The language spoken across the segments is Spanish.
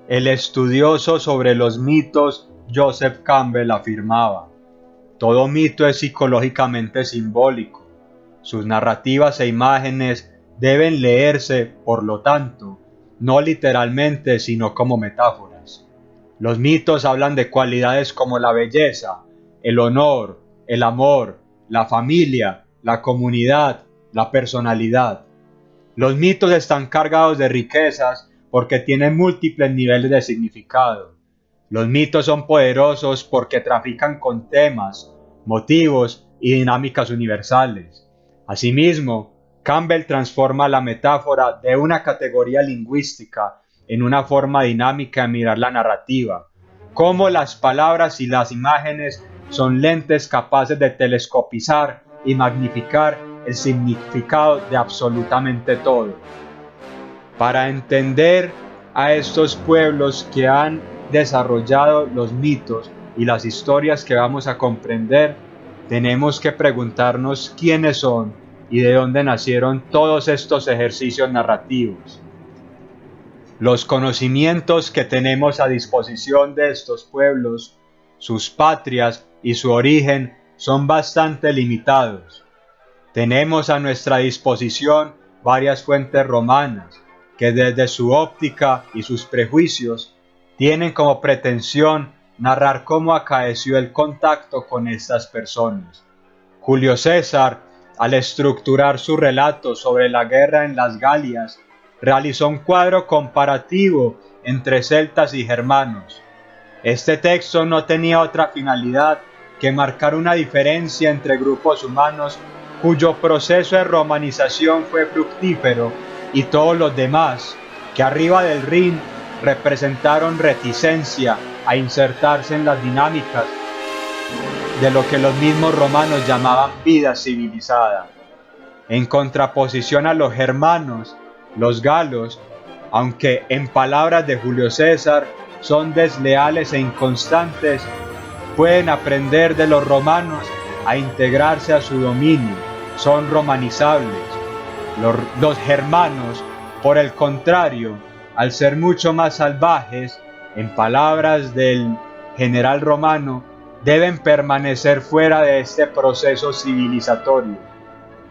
El estudioso sobre los mitos Joseph Campbell afirmaba: todo mito es psicológicamente simbólico. Sus narrativas e imágenes deben leerse, por lo tanto, no literalmente, sino como metáforas. Los mitos hablan de cualidades como la belleza, el honor, el amor, la familia, la comunidad, la personalidad. Los mitos están cargados de riquezas porque tienen múltiples niveles de significado. Los mitos son poderosos porque trafican con temas, motivos y dinámicas universales. Asimismo, Campbell transforma la metáfora de una categoría lingüística en una forma dinámica de mirar la narrativa, cómo las palabras y las imágenes son lentes capaces de telescopizar y magnificar el significado de absolutamente todo. Para entender a estos pueblos que han desarrollado los mitos y las historias que vamos a comprender, tenemos que preguntarnos quiénes son y de dónde nacieron todos estos ejercicios narrativos. Los conocimientos que tenemos a disposición de estos pueblos, sus patrias y su origen son bastante limitados. Tenemos a nuestra disposición varias fuentes romanas que desde su óptica y sus prejuicios tienen como pretensión narrar cómo acaeció el contacto con estas personas. Julio César, al estructurar su relato sobre la guerra en las Galias, realizó un cuadro comparativo entre celtas y germanos. Este texto no tenía otra finalidad que marcar una diferencia entre grupos humanos cuyo proceso de romanización fue fructífero y todos los demás, que arriba del Rin representaron reticencia a insertarse en las dinámicas de lo que los mismos romanos llamaban vida civilizada. En contraposición a los germanos, los galos, aunque en palabras de Julio César son desleales e inconstantes, pueden aprender de los romanos a integrarse a su dominio, son romanizables. Los germanos, por el contrario, al ser mucho más salvajes, en palabras del general romano, deben permanecer fuera de este proceso civilizatorio.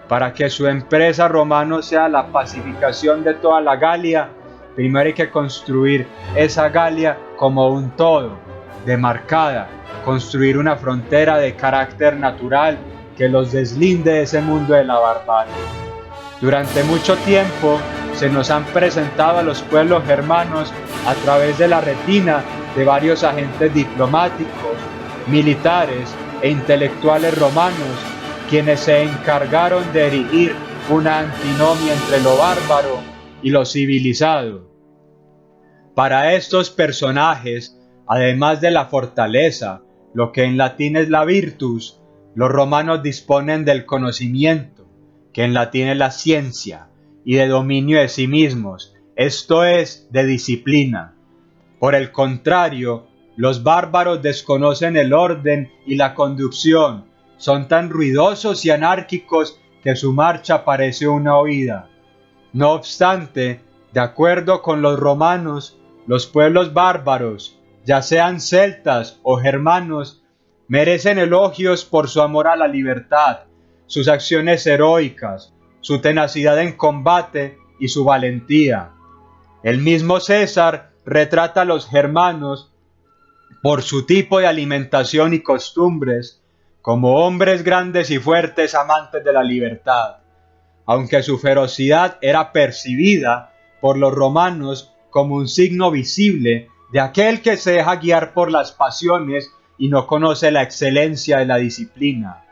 Para que su empresa romano sea la pacificación de toda la Galia, primero hay que construir esa Galia como un todo, demarcada, construir una frontera de carácter natural que los deslinde de ese mundo de la barbarie. Durante mucho tiempo se nos han presentado a los pueblos germanos a través de la retina de varios agentes diplomáticos, militares e intelectuales romanos, quienes se encargaron de erigir una antinomia entre lo bárbaro y lo civilizado. Para estos personajes, además de la fortaleza, lo que en latín es la virtus, los romanos disponen del conocimiento, que en latín es la ciencia, y de dominio de sí mismos, esto es, de disciplina. Por el contrario, los bárbaros desconocen el orden y la conducción, son tan ruidosos y anárquicos que su marcha parece una huida. No obstante, de acuerdo con los romanos, los pueblos bárbaros, ya sean celtas o germanos, merecen elogios por su amor a la libertad, sus acciones heroicas, su tenacidad en combate y su valentía. El mismo César retrata a los germanos por su tipo de alimentación y costumbres como hombres grandes y fuertes amantes de la libertad, aunque su ferocidad era percibida por los romanos como un signo visible de aquel que se deja guiar por las pasiones y no conoce la excelencia de la disciplina.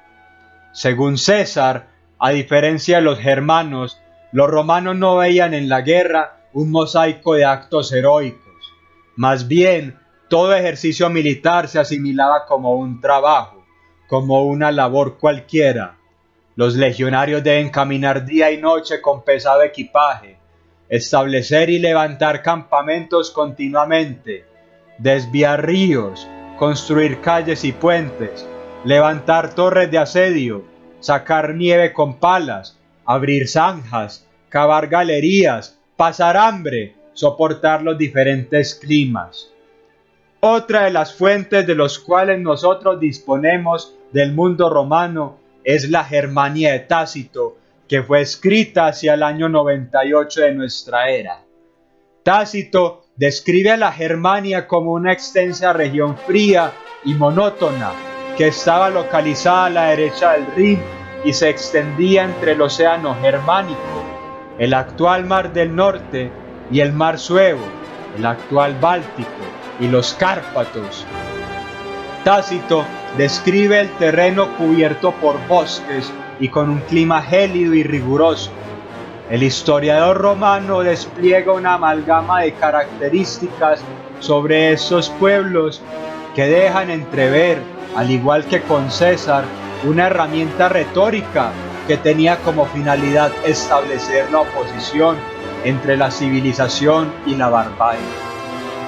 Según César, a diferencia de los germanos, los romanos no veían en la guerra un mosaico de actos heroicos. Más bien, todo ejercicio militar se asimilaba como un trabajo, como una labor cualquiera. Los legionarios deben caminar día y noche con pesado equipaje, establecer y levantar campamentos continuamente, desviar ríos, construir calles y puentes, levantar torres de asedio, sacar nieve con palas, abrir zanjas, cavar galerías, pasar hambre, soportar los diferentes climas. Otra de las fuentes de los cuales nosotros disponemos del mundo romano es la Germania de Tácito, que fue escrita hacia el año 98 de nuestra era. Tácito describe a la Germania como una extensa región fría y monótona que estaba localizada a la derecha del Rin y se extendía entre el océano Germánico, el actual Mar del Norte, y el Mar Suevo, el actual Báltico, y los Cárpatos. Tácito describe el terreno cubierto por bosques y con un clima gélido y riguroso. El historiador romano despliega una amalgama de características sobre estos pueblos que dejan entrever, al igual que con César, una herramienta retórica que tenía como finalidad establecer la oposición entre la civilización y la barbarie.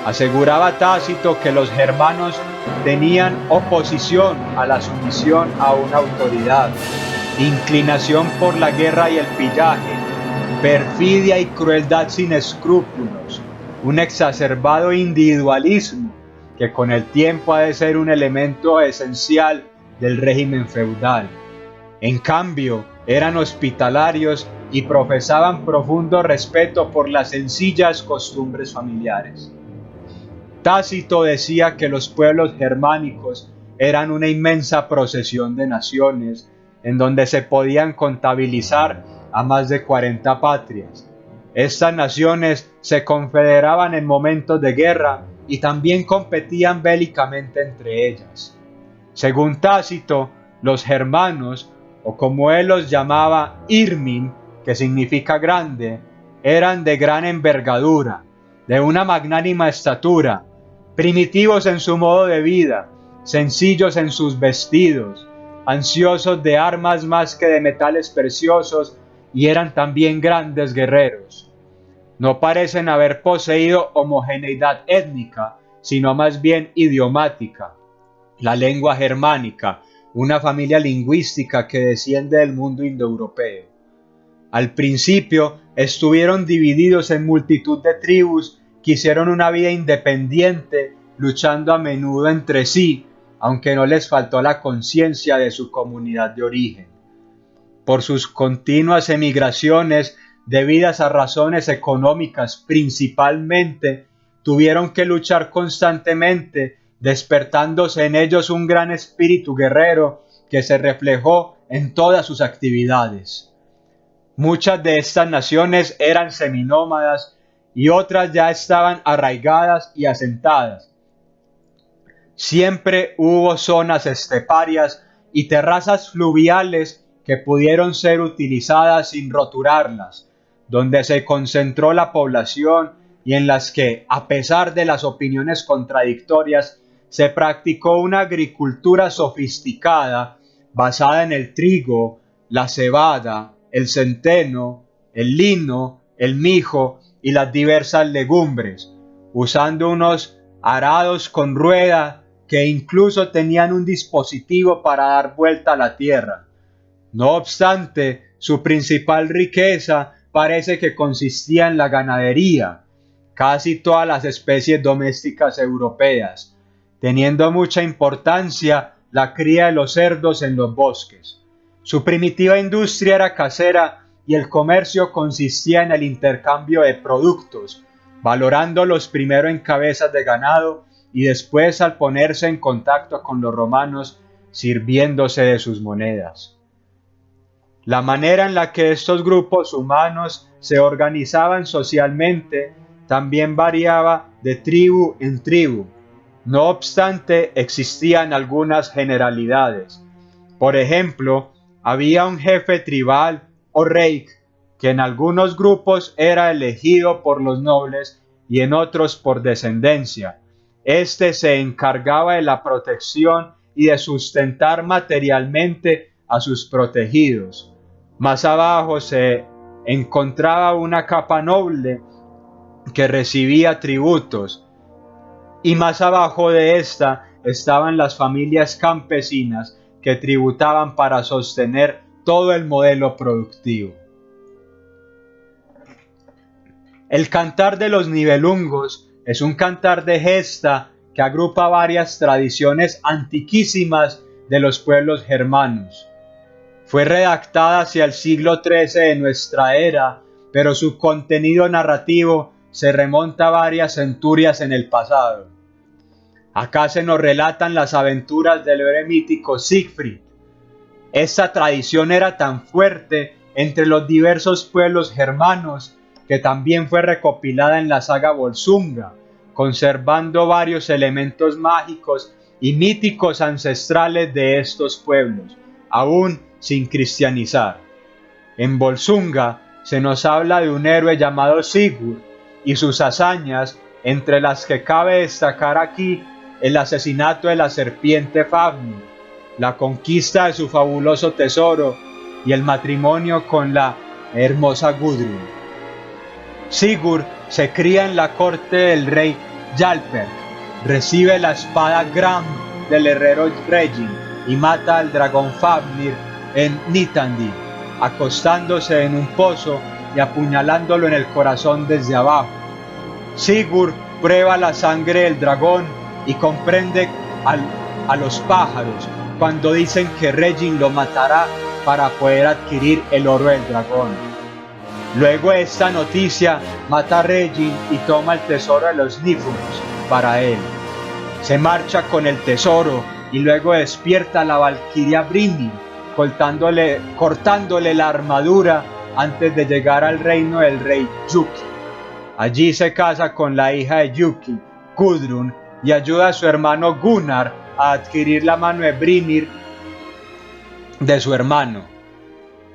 Aseguraba Tácito que los germanos tenían oposición a la sumisión a una autoridad, inclinación por la guerra y el pillaje, perfidia y crueldad sin escrúpulos, un exacerbado individualismo que con el tiempo ha de ser un elemento esencial del régimen feudal. En cambio, eran hospitalarios y profesaban profundo respeto por las sencillas costumbres familiares. Tácito decía que los pueblos germánicos eran una inmensa procesión de naciones en donde se podían contabilizar a más de 40 patrias. Estas naciones se confederaban en momentos de guerra y también competían bélicamente entre ellas. Según Tácito, los germanos, o como él los llamaba Irmin, que significa grande, eran de gran envergadura, de una magnánima estatura, primitivos en su modo de vida, sencillos en sus vestidos, ansiosos de armas más que de metales preciosos, y eran también grandes guerreros. No parecen haber poseído homogeneidad étnica, sino más bien idiomática. La lengua germánica, una familia lingüística que desciende del mundo indoeuropeo. Al principio estuvieron divididos en multitud de tribus que hicieron una vida independiente, luchando a menudo entre sí, aunque no les faltó la conciencia de su comunidad de origen. Por sus continuas emigraciones, debidas a razones económicas principalmente, tuvieron que luchar constantemente, despertándose en ellos un gran espíritu guerrero que se reflejó en todas sus actividades. Muchas de estas naciones eran seminómadas y otras ya estaban arraigadas y asentadas. Siempre hubo zonas esteparias y terrazas fluviales que pudieron ser utilizadas sin roturarlas, donde se concentró la población y en las que, a pesar de las opiniones contradictorias, se practicó una agricultura sofisticada basada en el trigo, la cebada, el centeno, el lino, el mijo y las diversas legumbres, usando unos arados con rueda que incluso tenían un dispositivo para dar vuelta a la tierra. No obstante, su principal riqueza parece que consistía en la ganadería, casi todas las especies domésticas europeas, teniendo mucha importancia la cría de los cerdos en los bosques. Su primitiva industria era casera y el comercio consistía en el intercambio de productos, valorándolos primero en cabezas de ganado y después, al ponerse en contacto con los romanos, sirviéndose de sus monedas. La manera en la que estos grupos humanos se organizaban socialmente también variaba de tribu en tribu. No obstante, existían algunas generalidades. Por ejemplo, había un jefe tribal o reik que en algunos grupos era elegido por los nobles y en otros por descendencia. Este se encargaba de la protección y de sustentar materialmente a sus protegidos. Más abajo se encontraba una capa noble que recibía tributos, y más abajo de esta estaban las familias campesinas que tributaban para sostener todo el modelo productivo. El cantar de los Nibelungos es un cantar de gesta que agrupa varias tradiciones antiquísimas de los pueblos germanos. Fue redactada hacia el siglo XIII de nuestra era, pero su contenido narrativo se remonta a varias centurias en el pasado. Acá se nos relatan las aventuras del héroe mítico Siegfried. Esta tradición era tan fuerte entre los diversos pueblos germanos que también fue recopilada en la saga Volsunga, conservando varios elementos mágicos y míticos ancestrales de estos pueblos, aún sin cristianizar. En Volsunga se nos habla de un héroe llamado Sigurd y sus hazañas, entre las que cabe destacar aquí el asesinato de la serpiente Fafnir, la conquista de su fabuloso tesoro y el matrimonio con la hermosa Gudrun. Sigurd se cría en la corte del rey Jarlberg, recibe la espada Gram del herrero Regin y mata al dragón Fafnir en Nitandi, acostándose en un pozo y apuñalándolo en el corazón desde abajo. Sigurd prueba la sangre del dragón y comprende a los pájaros cuando dicen que Regin lo matará para poder adquirir el oro del dragón. Luego de esta noticia mata a Regin y toma el tesoro de los Niflungs para él. Se marcha con el tesoro y luego despierta a la valquiria Brynhilde, cortándole la armadura antes de llegar al reino del rey Yuki. Allí se casa con la hija de Yuki, Gudrun, y ayuda a su hermano Gunnar a adquirir la mano de Brynhilde de su hermano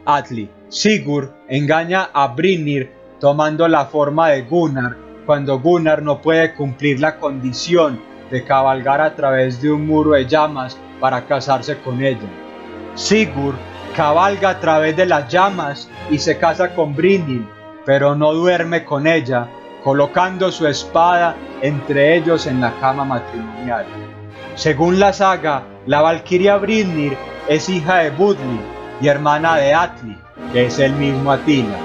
Atli. Sigurd engaña a Brynhilde tomando la forma de Gunnar cuando Gunnar no puede cumplir la condición de cabalgar a través de un muro de llamas para casarse con ella. Sigurd cabalga a través de las llamas y se casa con Brynhilde, pero no duerme con ella, colocando su espada entre ellos en la cama matrimonial. Según la saga, la valquiria Brynhilde es hija de Budli y hermana de Atli, que es el mismo Atila.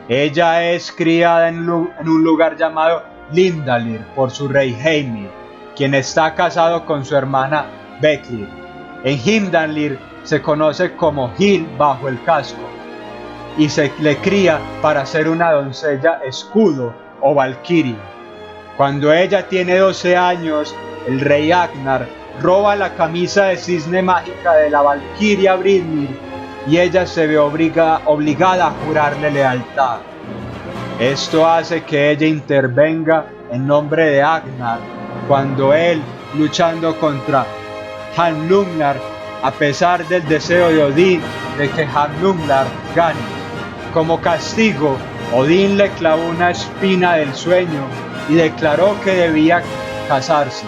Ella es criada en un lugar llamado Lindalir por su rey Heimir, quien está casado con su hermana Beklir. En Hindalir se conoce como Hil bajo el casco y se le cría para ser una doncella escudo o valquiria. Cuando ella tiene 12 años, el rey Agnar roba la camisa de cisne mágica de la valquiria Brynhilde y ella se ve obligada a jurarle lealtad. Esto hace que ella intervenga en nombre de Agnar cuando él, luchando contra Hamlungnar, a pesar del deseo de Odín de que Hamlungnar gane. Como castigo, Odín le clavó una espina del sueño y declaró que debía casarse.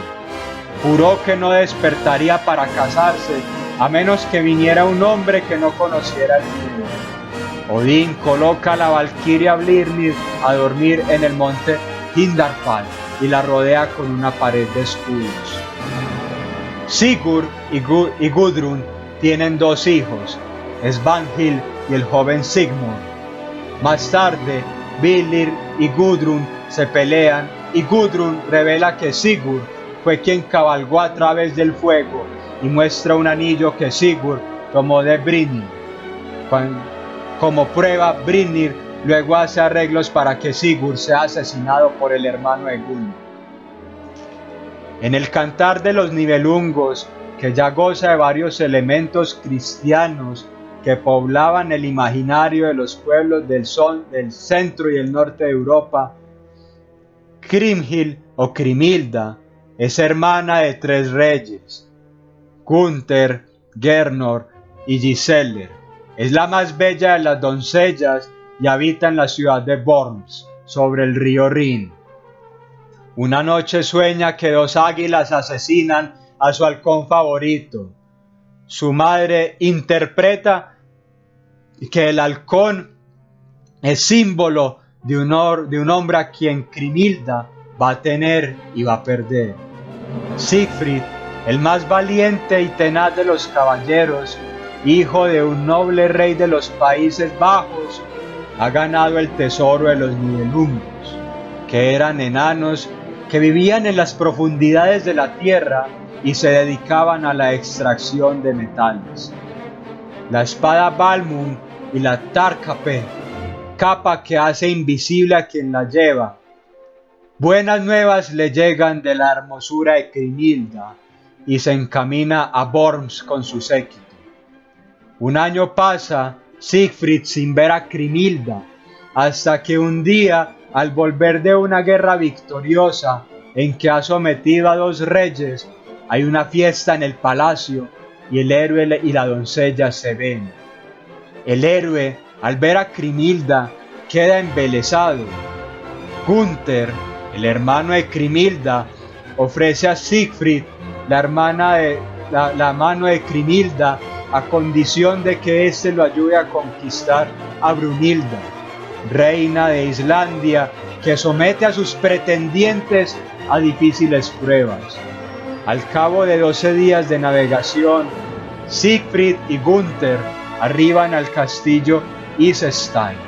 Juró que no despertaría para casarse a menos que viniera un hombre que no conociera el miedo. Odín coloca a la valquiria Brynhilde a dormir en el monte Hindarfell y la rodea con una pared de escudos. Sigurd y Gudrun tienen 2 hijos, Svanhild y el joven Sigmund. Más tarde, Vilir y Gudrun se pelean y Gudrun revela que Sigurd fue quien cabalgó a través del fuego y muestra un anillo que Sigurd tomó de Brynhilde. Como prueba, Brynhilde luego hace arreglos para que Sigurd sea asesinado por el hermano de Gunnar. En el cantar de los Nibelungos, que ya goza de varios elementos cristianos que poblaban el imaginario de los pueblos del centro y el norte de Europa, Kriemhild o Grimhilda es hermana de 3 reyes, Gunther, Gernot y Giselher. Es la más bella de las doncellas y habita en la ciudad de Worms, sobre el río Rin. Una noche sueña que 2 águilas asesinan a su halcón favorito. Su madre interpreta que el halcón es símbolo de un hombre a quien Grimhilda va a tener y va a perder. Siegfried, el más valiente y tenaz de los caballeros, hijo de un noble rey de los Países Bajos, ha ganado el tesoro de los Nibelungos. que eran enanos que vivían en las profundidades de la tierra y se dedicaban a la extracción de metales. La espada Balmung y la Tarkape, capa que hace invisible a quien la lleva. Buenas nuevas le llegan de la hermosura de Crimilda y se encamina a Worms con su séquito. Un año pasa Siegfried sin ver a Crimilda, hasta que un día, al volver de una guerra victoriosa en que ha sometido a 2 reyes, hay una fiesta en el palacio y el héroe y la doncella se ven. El héroe, al ver a Crimilda, queda embelesado. Gunther, el hermano de Crimilda, ofrece a Siegfried la mano de Crimilda a condición de que éste lo ayude a conquistar a Brunilda, reina de Islandia, que somete a sus pretendientes a difíciles pruebas. Al cabo de 12 días de navegación, Siegfried y Gunther arriban al castillo Isstein.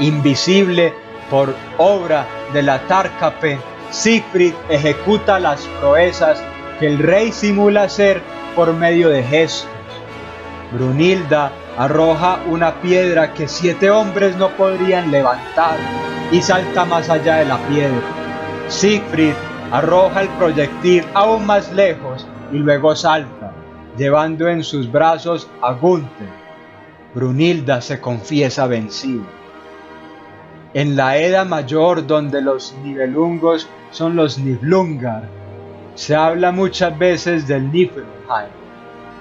Invisible por obra de la Tarkape, Siegfried ejecuta las proezas que el rey simula hacer por medio de gestos. Brunilda arroja una piedra que 7 hombres no podrían levantar y salta más allá de la piedra. Siegfried arroja el proyectil aún más lejos y luego salta, llevando en sus brazos a Gunther. Brunilda se confiesa vencida. En la Edda Mayor, donde los Nibelungos son los Niflungar, se habla muchas veces del Niflheim,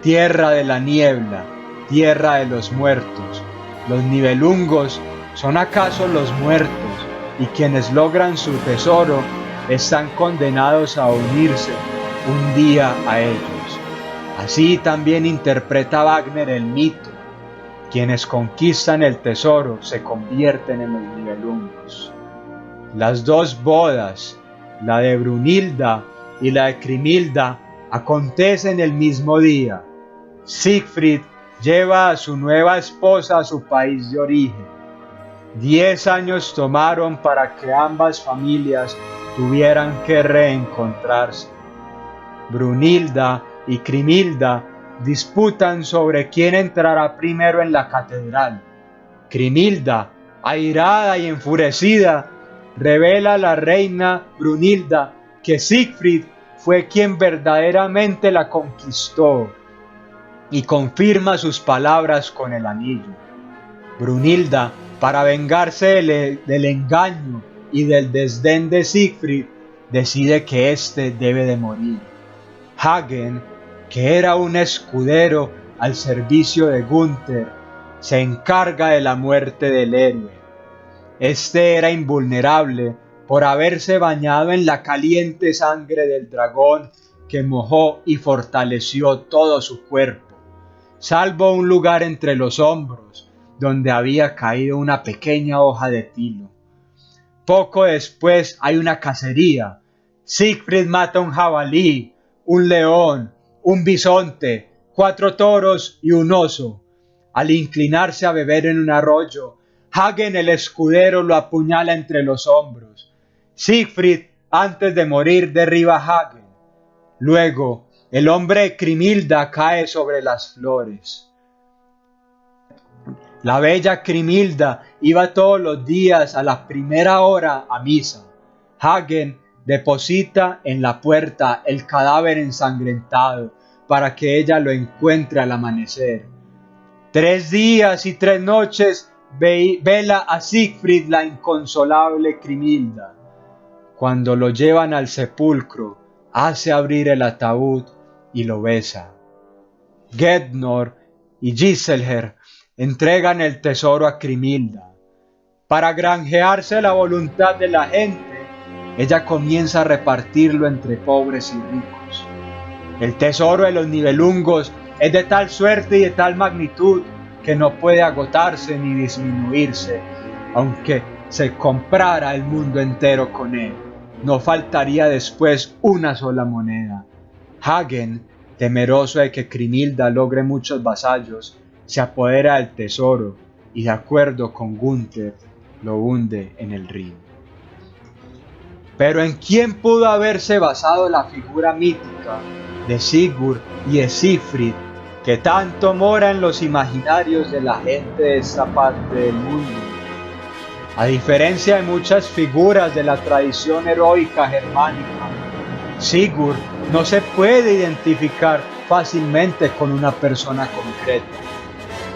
tierra de la niebla, tierra de los muertos. Los Nibelungos son acaso los muertos, y quienes logran su tesoro están condenados a unirse un día a ellos. Así también interpreta Wagner el mito. Quienes conquistan el tesoro se convierten en los Nibelungos. Las 2 bodas, la de Brunilda y la de Crimilda, acontecen el mismo día. Siegfried lleva a su nueva esposa a su país de origen. 10 años tomaron para que ambas familias tuvieran que reencontrarse. Brunilda y Crimilda disputan sobre quién entrará primero en la catedral. Crimilda, airada y enfurecida, revela a la reina Brunilda que Siegfried fue quien verdaderamente la conquistó y confirma sus palabras con el anillo. Brunilda, para vengarse del engaño y del desdén de Siegfried, decide que éste debe de morir. Hagen, que era un escudero al servicio de Gunther, se encarga de la muerte del héroe. Este era invulnerable por haberse bañado en la caliente sangre del dragón que mojó y fortaleció todo su cuerpo, salvo un lugar entre los hombros, donde había caído una pequeña hoja de tilo. Poco después hay una cacería. Siegfried mata un jabalí, un león, un bisonte, 4 toros y un oso. Al inclinarse a beber en un arroyo, Hagen el escudero lo apuñala entre los hombros. Siegfried, antes de morir, derriba a Hagen. Luego, el hombre de Crimilda cae sobre las flores. La bella Crimilda iba todos los días a la primera hora a misa. Hagen deposita en la puerta el cadáver ensangrentado para que ella lo encuentre al amanecer. 3 días y 3 noches vela a Siegfried la inconsolable Crimilda. Cuando lo llevan al sepulcro, hace abrir el ataúd y lo besa. Gednor y Giselher entregan el tesoro a Crimilda. Para granjearse la voluntad de la gente, ella comienza a repartirlo entre pobres y ricos. El tesoro de los Nibelungos es de tal suerte y de tal magnitud que no puede agotarse ni disminuirse, aunque se comprara el mundo entero con él. No faltaría después una sola moneda. Hagen, temeroso de que Crimilda logre muchos vasallos, se apodera del tesoro y, de acuerdo con Gunther, lo hunde en el Rin. Pero ¿en quién pudo haberse basado la figura mítica de Sigurd y de Sigfrid, que tanto mora en los imaginarios de la gente de esta parte del mundo? A diferencia de muchas figuras de la tradición heroica germánica, Sigurd no se puede identificar fácilmente con una persona concreta.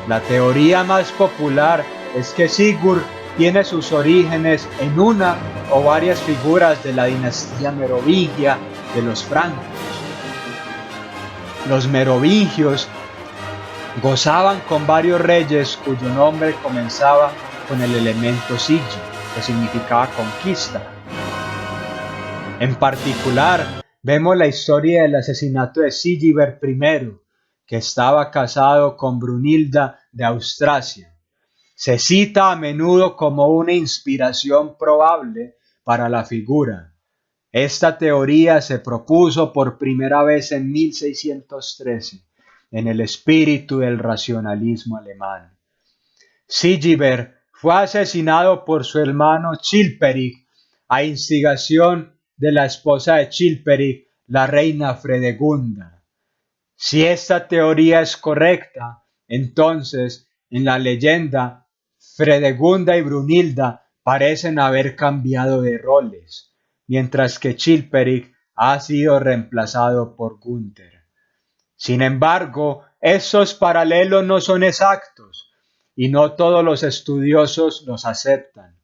La teoría más popular es que Sigurd tiene sus orígenes en una o varias figuras de la dinastía merovingia de los francos. Los merovingios gozaban con varios reyes cuyo nombre comenzaba con el elemento Sigi, que significaba conquista. En particular, vemos la historia del asesinato de Sigibert I, que estaba casado con Brunilda de Austrasia. Se cita a menudo como una inspiración probable para la figura. Esta teoría se propuso por primera vez en 1613, en el espíritu del racionalismo alemán. Sigibert fue asesinado por su hermano Chilperic a instigación de la esposa de Chilperic, la reina Fredegunda. Si esta teoría es correcta, entonces en la leyenda Fredegunda y Brunilda parecen haber cambiado de roles, mientras que Chilperic ha sido reemplazado por Gunther. Sin embargo, estos paralelos no son exactos y no todos los estudiosos los aceptan.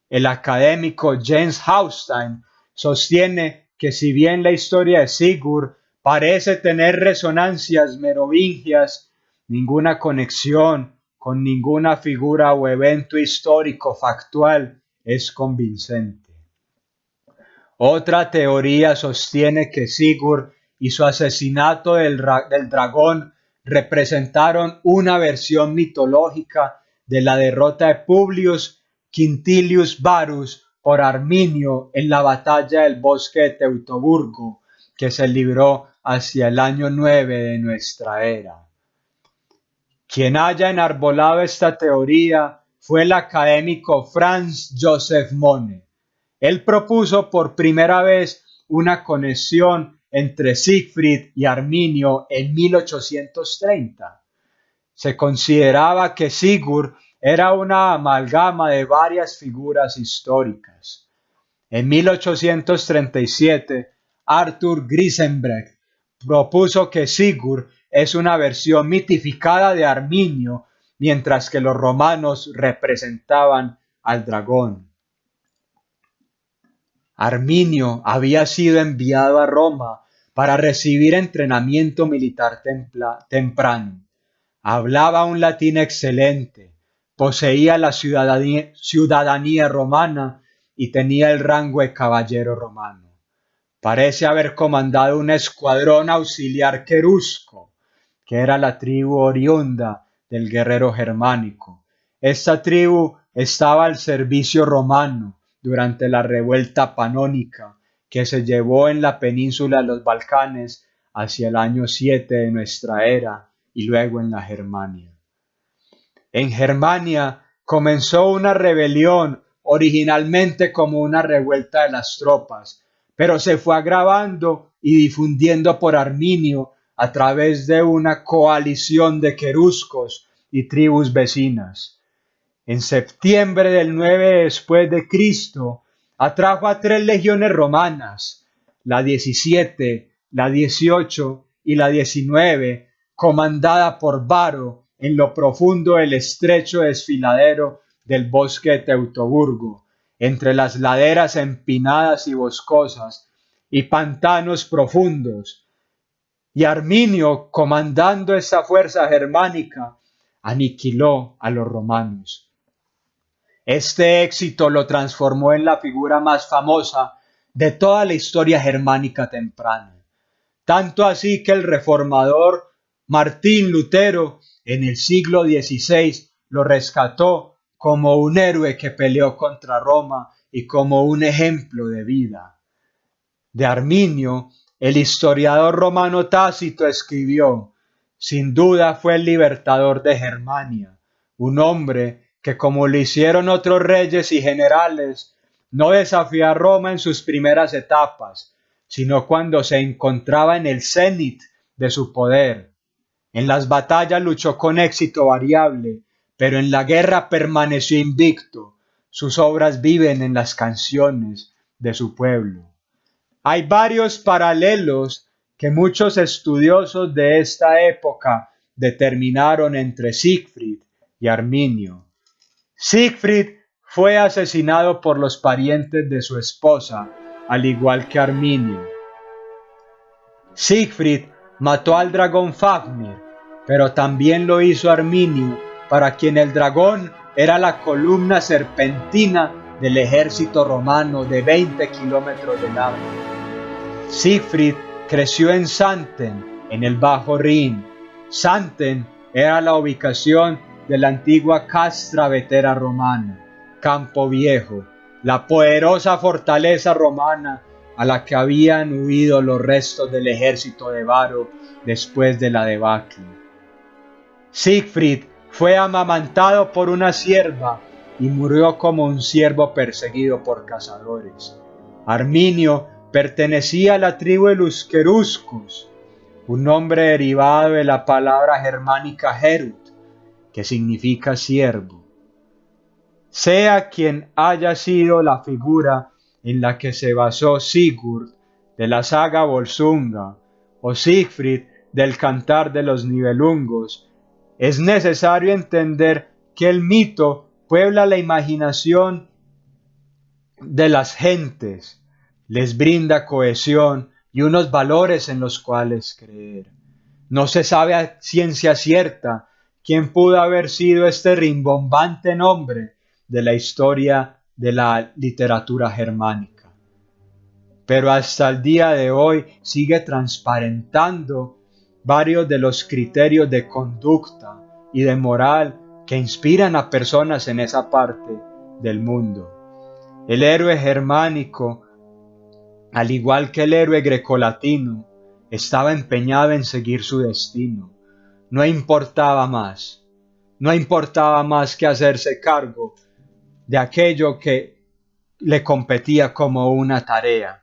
El académico James Haustein sostiene que si bien la historia de Sigurd parece tener resonancias merovingias, ninguna conexión con ninguna figura o evento histórico factual es convincente. Otra teoría sostiene que Sigurd y su asesinato del dragón representaron una versión mitológica de la derrota de Publius Quintilius Varus por Arminio en la batalla del bosque de Teutoburgo, que se libró hacia el año 9 de nuestra era. Quien haya enarbolado esta teoría fue el académico Franz Joseph Mone. Él propuso por primera vez una conexión entre Siegfried y Arminio en 1830. Se consideraba que Sigurd era una amalgama de varias figuras históricas. En 1837, Arthur Grisenbrecht propuso que Sigurd es una versión mitificada de Arminio, mientras que los romanos representaban al dragón. Arminio había sido enviado a Roma para recibir entrenamiento militar temprano. Hablaba un latín excelente, poseía la ciudadanía romana y tenía el rango de caballero romano. Parece haber comandado un escuadrón auxiliar querusco, que era la tribu oriunda del guerrero germánico. Esta tribu estaba al servicio romano durante la revuelta panónica que se llevó en la península de los Balcanes hacia el año 7 de nuestra era y luego en la Germania. En Germania comenzó una rebelión originalmente como una revuelta de las tropas, pero se fue agravando y difundiendo por Arminio a través de una coalición de queruscos y tribus vecinas. En septiembre del 9 después de Cristo, atrajo a 3 legiones romanas, la 17, la 18 y la 19, comandada por Varo en lo profundo del estrecho desfiladero del bosque de Teutoburgo, entre las laderas empinadas y boscosas y pantanos profundos. Y Arminio, comandando esa fuerza germánica, aniquiló a los romanos. Este éxito lo transformó en la figura más famosa de toda la historia germánica temprana. Tanto así que el reformador Martín Lutero en el siglo XVI lo rescató como un héroe que peleó contra Roma y como un ejemplo de vida. De Arminio, el historiador romano Tácito escribió: sin duda fue el libertador de Germania, un hombre que, como lo hicieron otros reyes y generales, no desafió a Roma en sus primeras etapas, sino cuando se encontraba en el cenit de su poder. En las batallas luchó con éxito variable, pero en la guerra permaneció invicto. Sus obras viven en las canciones de su pueblo. Hay varios paralelos que muchos estudiosos de esta época determinaron entre Siegfried y Arminio. Siegfried fue asesinado por los parientes de su esposa, al igual que Arminio. Siegfried mató al dragón Fafnir, pero también lo hizo Arminio, para quien el dragón era la columna serpentina del ejército romano de 20 kilómetros de largo. Siegfried creció en Xanten, en el Bajo Rin. Xanten era la ubicación de la antigua castra vetera romana, Campo Viejo, la poderosa fortaleza romana a la que habían huido los restos del ejército de Varo después de la debacle. Siegfried fue amamantado por una cierva y murió como un ciervo perseguido por cazadores. Arminio pertenecía a la tribu de los queruscos, un nombre derivado de la palabra germánica Herut, que significa siervo. Sea quien haya sido la figura en la que se basó Sigurd de la saga Volsunga o Siegfried del Cantar de los Nibelungos, es necesario entender que el mito puebla la imaginación de las gentes, les brinda cohesión y unos valores en los cuales creer. No se sabe a ciencia cierta quién pudo haber sido este rimbombante nombre de la historia de la literatura germánica. Pero hasta el día de hoy sigue transparentando varios de los criterios de conducta y de moral que inspiran a personas en esa parte del mundo. El héroe germánico, al igual que el héroe grecolatino, estaba empeñado en seguir su destino. No importaba más que hacerse cargo de aquello que le competía como una tarea.